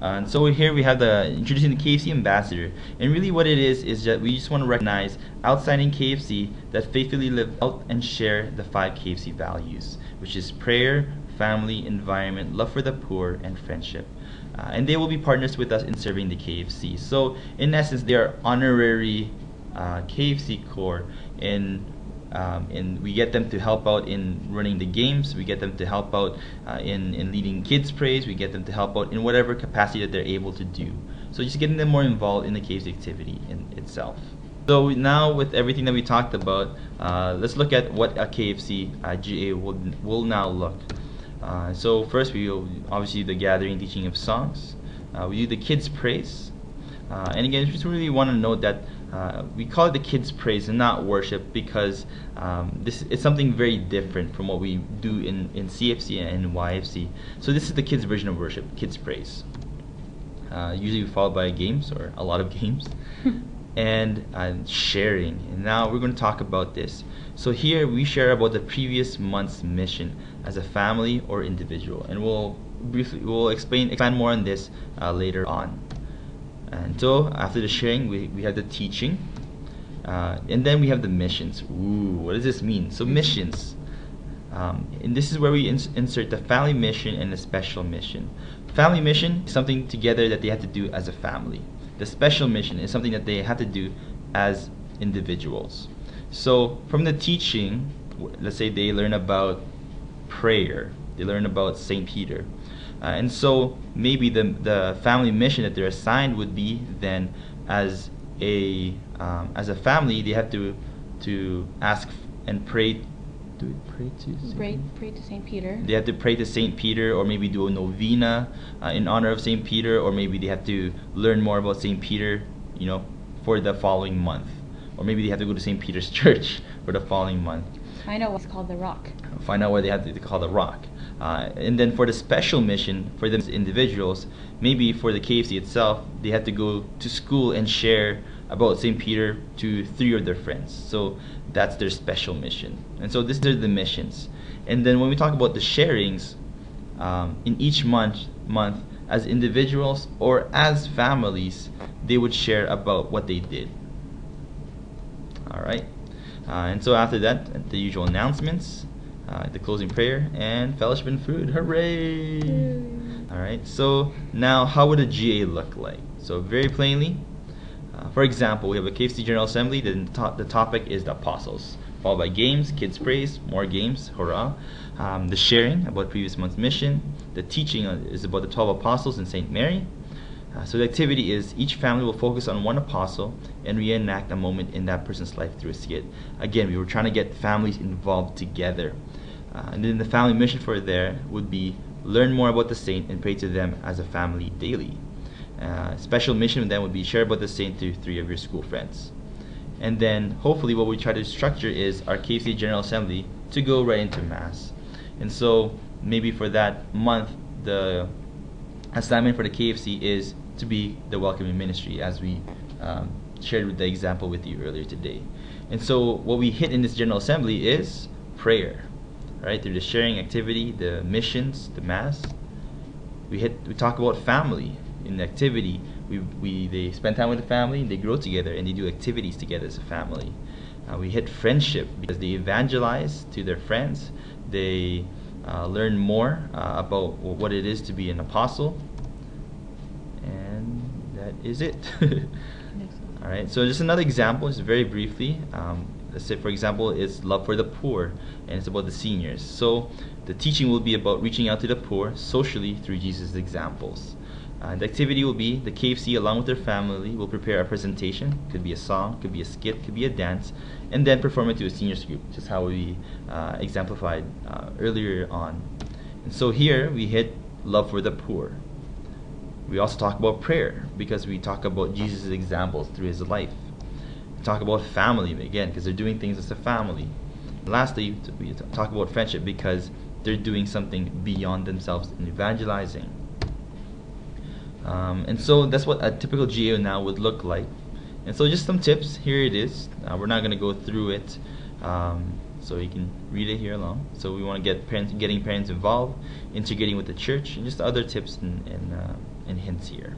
And so here we have the introducing the KFC ambassador, and really what it is that we just want to recognize outstanding KFC that faithfully live out and share the 5 KFC values, which is prayer, family, environment, love for the poor, and friendship. And they will be partners with us in serving the KFC. So in essence, they are honorary KFC core and we get them to help out in running the games. We get them to help out in leading kids praise. We get them to help out in whatever capacity that they're able to do. So just getting them more involved in the KFC activity in itself. So now with everything that we talked about, let's look at what a KFC GA will now look. So first we will obviously the gathering teaching of songs. We do the kids praise. And again, just really want to note that we call it the kids praise and not worship because this is something very different from what we do in CFC and YFC. So this is the kids version of worship, kids praise. Usually followed by games or a lot of games. And sharing. And now we're going to talk about this. So here we share about the previous month's mission as a family or individual, and we'll expand more on this later on. And so after the sharing, we have the teaching, and then we have the missions. Ooh, what does this mean? So missions, and this is where we insert the family mission and the special mission. Family mission is something together that they have to do as a family. The special mission is something that they have to do as individuals. So from the teaching, let's say they learn about prayer, they learn about St. Peter. And so maybe the family mission that they're assigned would be then as a family they have to ask and pray. Do we pray to St. Peter? They have to pray to St. Peter, or maybe do a novena in honor of St. Peter, or maybe they have to learn more about St. Peter, for the following month, or maybe they have to go to St. Peter's Church for the following month. Find out what's called the rock. Find out what they have to call the rock. And then for the special mission for them as individuals, maybe for the KFC itself, they have to go to school and share about St. Peter to 3 of their friends. So that's their special mission. And so these are the missions. And then when we talk about the sharings, in each month as individuals or as families, they would share about what they did. All right. And so after that, the usual announcements, the closing prayer, and fellowship and food. Hooray! All right. So now, how would a GA look like? So very plainly, for example, we have a KFC General Assembly. Then the topic is the apostles, followed by games, kids praise, more games, hurrah. The sharing about previous month's mission. The teaching is about the 12 apostles and Saint Mary. So the activity is each family will focus on one apostle and reenact a moment in that person's life through a skit. Again, we were trying to get families involved together. And then the family mission for there would be learn more about the saint and pray to them as a family daily. Special mission then would be share about the saint to 3 of your school friends. And then hopefully what we try to structure is our KFC General Assembly to go right into Mass. And so maybe for that month, the assignment for the KFC is to be the welcoming ministry, as we shared with the example with you earlier today. And so what we hit in this General Assembly is prayer, right? Through the sharing activity, the missions, the Mass. We talk about family in the activity. They spend time with the family, they grow together, and they do activities together as a family. We hit friendship because they evangelize to their friends. They learn more about what it is to be an apostle. And that is it. All right, so just another example, just very briefly. Let's say, for example, it's love for the poor, and it's about the seniors. So the teaching will be about reaching out to the poor socially through Jesus' examples. The activity will be the KFC, along with their family, will prepare a presentation. Could be a song, could be a skit, could be a dance, and then perform it to a seniors group, just how we exemplified earlier on. And so here we hit love for the poor. We also talk about prayer because we talk about Jesus' examples through his life. We talk about family again because they're doing things as a family. And lastly, we talk about friendship because they're doing something beyond themselves in evangelizing. And so that's what a typical GAO now would look like. And so just some tips. Here it is. We're not going to go through it, so you can read it here along. So we want to get getting parents involved, integrating with the church, and just other tips and in hints here.